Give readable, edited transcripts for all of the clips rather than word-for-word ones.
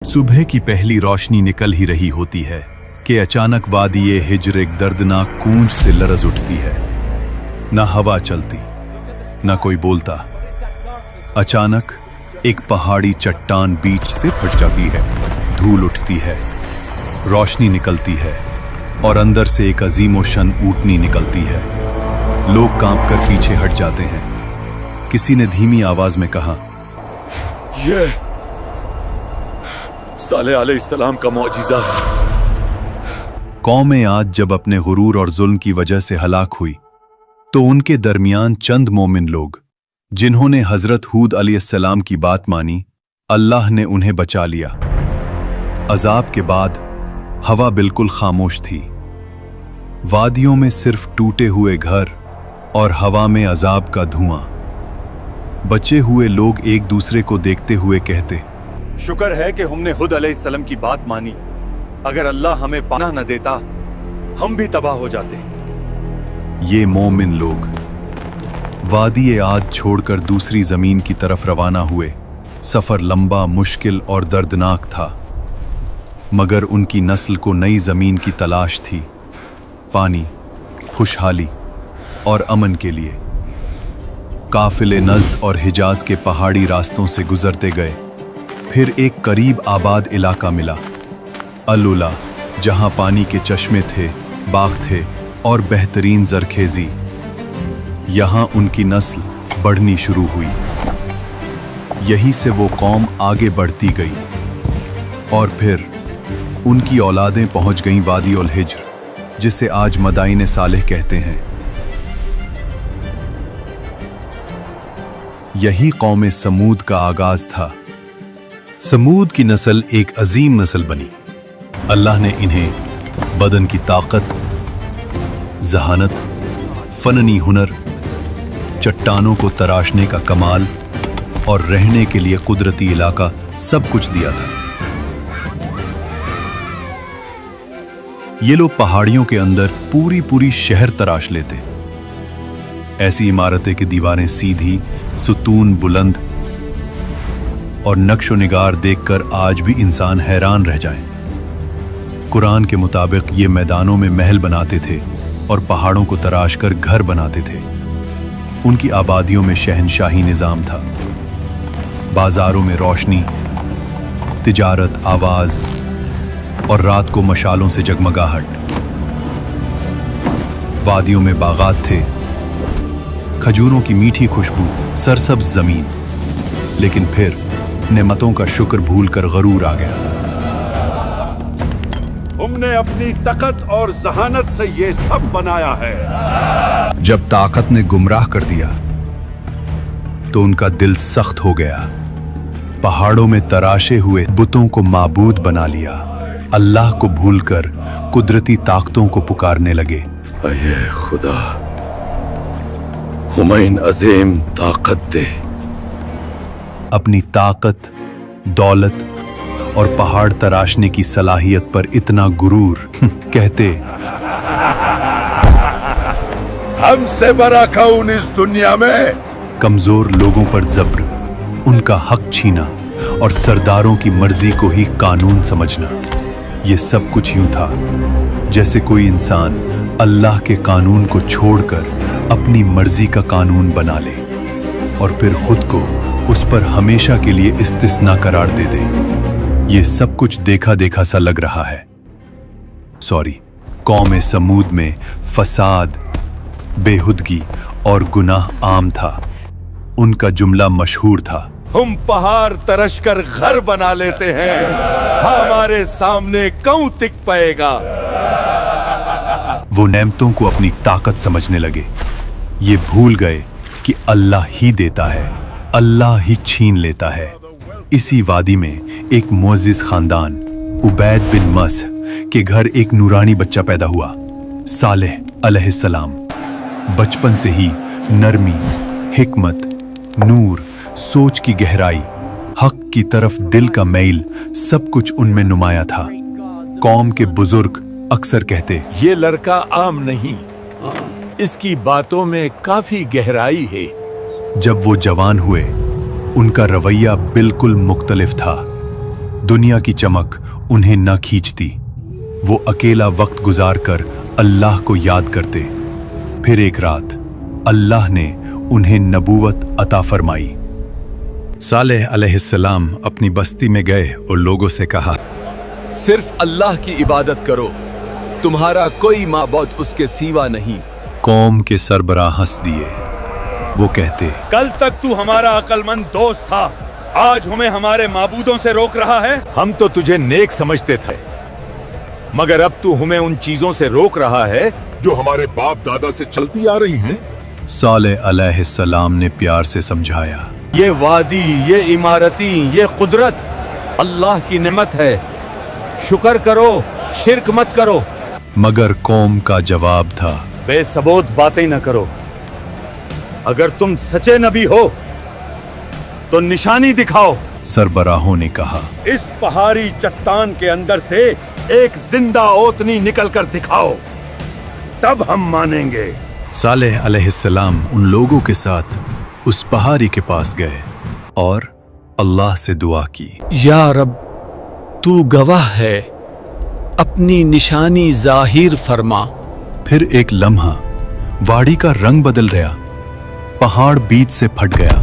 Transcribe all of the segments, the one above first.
सुबह की पहली रोशनी निकल ही रही होती है कि अचानक वादी हिज्र एक दर्दनाक गूंज से लरज उठती है। न हवा चलती, न कोई बोलता। अचानक एक पहाड़ी चट्टान बीच से फट जाती है, धूल उठती है, रोशनी निकलती है और अंदर से एक अजीमोशन ऊँटनी निकलती है। लोग कांप कर पीछे हट जाते हैं। किसी ने धीमी आवाज में कहा, ये साले अलैहिस्सलाम का मौजिज़ा है। कौमें आज जब अपने गुरूर और जुल्म की वजह से हलाक हुई तो उनके दरमियान चंद मोमिन लोग जिन्होंने हजरत हूद अलैहिस्सलाम की बात मानी, अल्लाह ने उन्हें बचा लिया। अजाब के बाद हवा बिल्कुल खामोश थी। वादियों में सिर्फ टूटे हुए घर और हवा में अजाब का धुआं। बचे हुए लोग एक दूसरे को देखते हुए कहते, शुक्र है कि हमने हुद अलैहिस्सलाम की बात मानी। अगर अल्लाह हमें पनाह न देता हम भी तबाह हो जाते। ये मोमिन लोग वादी आद छोड़कर दूसरी जमीन की तरफ रवाना हुए। सफर लंबा, मुश्किल और दर्दनाक था, मगर उनकी नस्ल को नई जमीन की तलाश थी, पानी, खुशहाली और अमन के लिए। काफिले नज़्द और हिजाज के पहाड़ी रास्तों से गुजरते गए। फिर एक करीब आबाद इलाका मिला, अल-उला, जहां पानी के चश्मे थे, बाग थे और बेहतरीन जरखेजी। यहां उनकी नस्ल बढ़नी शुरू हुई। यहीं से वो कौम आगे बढ़ती गई और फिर उनकी औलादें पहुंच गईं वादी उल हिज्र, जिसे आज मदाइन सालेह कहते हैं। यही कौम समूद का आगाज था। समूद की नस्ल एक अजीम नस्ल बनी। अल्लाह ने इन्हें बदन की ताकत, जहानत, फननी हुनर, चट्टानों को तराशने का कमाल और रहने के लिए कुदरती इलाका सब कुछ दिया था। ये लोग पहाड़ियों के अंदर पूरी शहर तराश लेते। ऐसी इमारतें की दीवारें सीधी, सुतून बुलंद और नक्शो निगार देखकर आज भी इंसान हैरान रह जाए। कुरान के मुताबिक ये मैदानों में महल बनाते थे और पहाड़ों को तराश कर घर बनाते थे। उनकी आबादियों में शहनशाही निजाम था। बाजारों में रोशनी, तिजारत, आवाज और रात को मशालों से जगमगाहट। वादियों में बागात थे, खजूरों की मीठी खुशबू, सरसब्ज जमीन। लेकिन फिर नेमतों का शुक्र भूलकर गरूर आ गया। हमने अपनी ताकत और जहानत से ये सब बनाया है। जब ताकत ने गुमराह कर दिया तो उनका दिल सख्त हो गया। पहाड़ों में तराशे हुए बुतों को माबूद बना लिया। अल्लाह को भूलकर कुदरती ताकतों को पुकारने लगे। अये खुदा, हुमैन अजीम ताकत दे। अपनी ताकत, दौलत और पहाड़ तराशने की सलाहियत पर इतना गुरूर कहते, हमसे बड़ा कौन इस दुनिया में। कमजोर लोगों पर जब्र, उनका हक छीना और सरदारों की मर्जी को ही कानून समझना। ये सब कुछ यूं था जैसे कोई इंसान अल्लाह के कानून को छोड़कर अपनी मर्जी का कानून बना ले और फिर खुद को उस पर हमेशा के लिए इस्तिस्ना करार दे दे। ये सब कुछ देखा देखा सा लग रहा है। कौम समूद में फसाद, बेहुदगी और गुनाह आम था। उनका जुमला मशहूर था, हम पहाड़ तरश कर घर बना लेते हैं, हमारे सामने कौन टिक पाएगा। वो नेमतों को अपनी ताकत समझने लगे। ये भूल गए कि अल्लाह ही देता है, अल्लाह ही छीन लेता है। इसी वादी में एक मुअज्जिज खानदान, उबैद बिन मस के घर एक नूरानी बच्चा पैदा हुआ, सालेह अलैहिस्सलाम। बचपन से ही नरमी, हिकमत, नूर, सोच की गहराई, हक की तरफ दिल का मैल, सब कुछ उनमें नुमाया था। कौम के बुजुर्ग अक्सर कहते, ये लड़का आम नहीं, इसकी बातों में काफी गहराई है। जब वो जवान हुए उनका रवैया बिल्कुल मुख्तलिफ था। दुनिया की चमक उन्हें न खींचती। वो अकेला वक्त गुजार कर अल्लाह को याद करते। फिर एक रात अल्लाह ने उन्हें नबूवत अता फरमाई। सालेह अलैहिस्सलाम अपनी बस्ती में गए और लोगों से कहा, सिर्फ अल्लाह की इबादत करो, तुम्हारा कोई माबूद उसके सिवा नहीं। कौम के सरबराह हंस दिए। वो कहते, कल तक तू हमारा अक्लमंद दोस्त था, आज हमें हमारे माबूदों से रोक रहा है। हम तो तुझे नेक समझते थे, मगर अब तू हमें उन चीजों से रोक रहा है जो हमारे बाप दादा से चलती आ रही हैं। सालेह अलैहिस्सलाम ने प्यार से समझाया, ये वादी, ये इमारती, ये कुदरत अल्लाह की नेमत है, शुक्र करो, शिरक मत करो। मगर कौम का जवाब था, बेसबूत बातें न करो। अगर तुम सच्चे नबी हो तो निशानी दिखाओ। सरबराहों ने कहा, इस पहाड़ी चट्टान के अंदर से एक जिंदा ओतनी निकल कर दिखाओ, तब हम मानेंगे। सालेह अलैहिस्सलाम उन लोगों के साथ उस पहाड़ी के पास गए और अल्लाह से दुआ की, या रब, तू गवाह है, अपनी निशानी जाहिर फरमा। फिर एक लम्हा वाड़ी का रंग बदल गया, पहाड़ बीच से फट गया।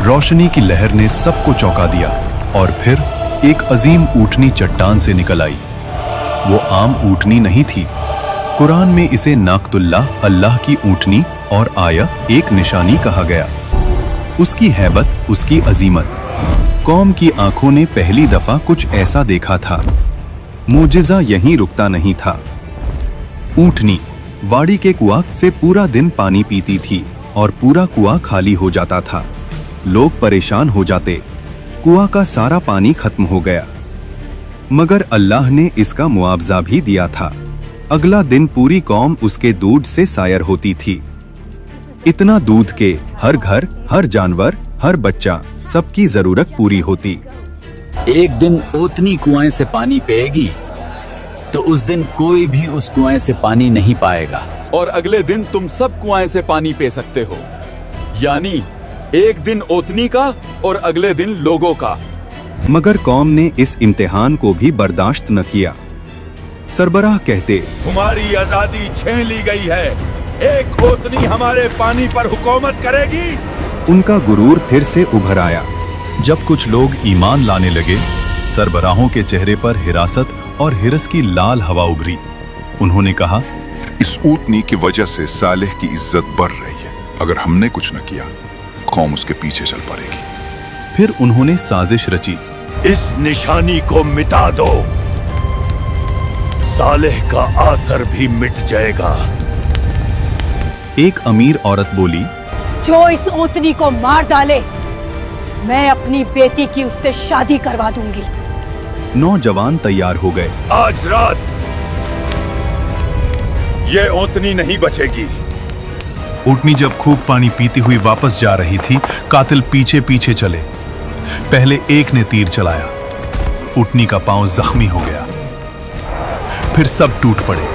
रोशनी की लहर ने सबको चौंका दिया और फिर एक अजीम ऊँटनी चट्टान से निकल आई। वो आम ऊँटनी नहीं थी। कुरान में इसे नाकतुल्लाह, अल्लाह की ऊँटनी, और आया एक निशानी कहा गया। उसकी हैबत, उसकी अजीमत, कौम की आंखों ने पहली दफा कुछ ऐसा देखा था। मोजिज़ा यहीं रुकता नहीं था। ऊँटनी वाड़ी के कुआं से पूरा दिन पानी पीती थी और पूरा कुआं खाली हो जाता था। लोग परेशान हो जाते, कुआं का सारा पानी खत्म हो गया। मगर अल्लाह ने इसका मुआवजा भी दिया था। अगला दिन पूरी कौम उसके दूध से सायर होती थी। इतना दूध के हर घर, हर जानवर, हर बच्चा, सबकी जरूरत पूरी होती। एक दिन ओतनी कुएं से पानी पिएगी तो उस दिन कोई भी उस कुएं से पानी नहीं पाएगा। और अगले दिन तुम सब कुआं से पानी पी सकते हो, यानी एक दिन ओतनी का और अगले दिन लोगों का। मगर कौम ने इस इम्तिहान को भी बर्दाश्त न किया। सरबराह कहते, तुम्हारी आजादी छीन ली गई है, एक ओतनी हमारे पानी पर हुकूमत करेगी। उनका गुरूर फिर से उभर आया। जब कुछ लोग ईमान लाने लगे, सरबराहों के चेहरे पर हिरासत और हिरस की लाल हवा उभरी। उन्होंने कहा, इस ऊँटनी की वजह से सालेह की इज्जत बढ़ रही है। अगर हमने कुछ न किया, कौम उसके पीछे चल पड़ेगी। फिर उन्होंने साजिश रची, इस निशानी को मिटा दो, सालेह का आसर भी मिट जाएगा। एक अमीर औरत बोली, जो इस ओतनी को मार डाले, मैं अपनी बेटी की उससे शादी करवा दूंगी। नौजवान तैयार हो गए। आज रात ये ओतनी नहीं बचेगी। ऊँटनी जब खूब पानी पीती हुई वापस जा रही थी, कातिल पीछे पीछे चले। पहले एक ने तीर चलाया, ऊँटनी का पांव जख्मी हो गया। फिर सब टूट पड़े।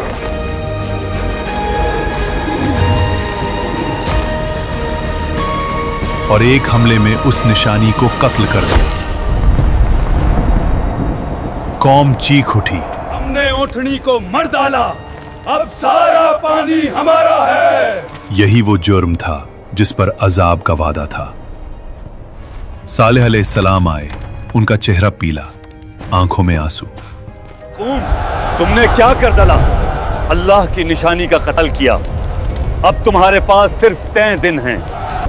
और एक हमले में उस निशानी को कत्ल कर दिया। कौम चीख उठी, हमने ऊँटनी को मर डाला, अब सारा पानी हमारा है। यही वो जुर्म था जिस पर अजाब का वादा था। सालेह अलैहिस्सलाम आए, उनका चेहरा पीला, आंखों में आंसू। तुमने क्या कर डाला? अल्लाह की निशानी का कत्ल किया। अब तुम्हारे पास सिर्फ 3 दिन हैं।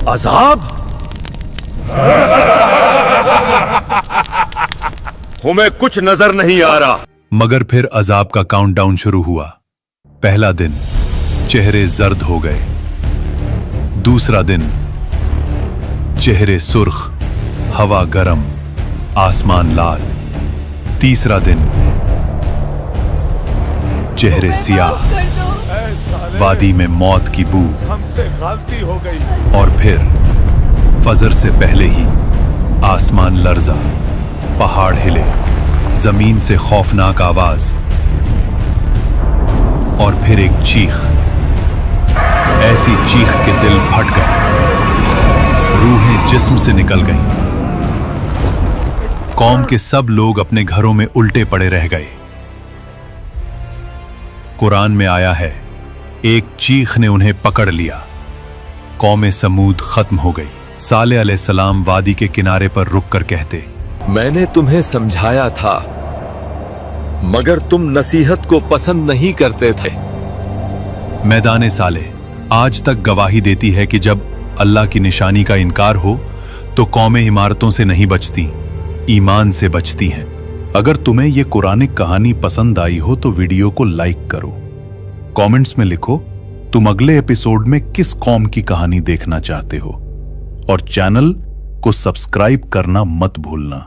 अजाब? हमें कुछ नजर नहीं आ रहा। मगर फिर अजाब का काउंटडाउन शुरू हुआ। पहला दिन चेहरे जर्द हो गए। दूसरा दिन चेहरे सुर्ख, हवा गरम, आसमान लाल। तीसरा दिन चेहरे सियाह, वादी में मौत की बू। हमसे गलती हो गई। और फिर फजर से पहले ही आसमान लर्जा, पहाड़ हिले, जमीन से खौफनाक आवाज, और फिर एक चीख। ऐसी चीख के दिल फट गए, रूहें जिस्म से निकल गईं। कौम के सब लोग अपने घरों में उल्टे पड़े रह गए। कुरान में आया है, एक चीख ने उन्हें पकड़ लिया। कौम समूद खत्म हो गई। सालेह अलैहिस्सलाम वादी के किनारे पर रुक कर कहते, मैंने तुम्हें समझाया था मगर तुम नसीहत को पसंद नहीं करते थे। मैदान सालेह आज तक गवाही देती है कि जब अल्लाह की निशानी का इनकार हो तो कौमें इमारतों से नहीं बचती, ईमान से बचती हैं। अगर तुम्हें यह कुरानिक कहानी पसंद आई हो तो वीडियो को लाइक करो, कमेंट्स में लिखो तुम अगले एपिसोड में किस कौम की कहानी देखना चाहते हो, और चैनल को सब्सक्राइब करना मत भूलना।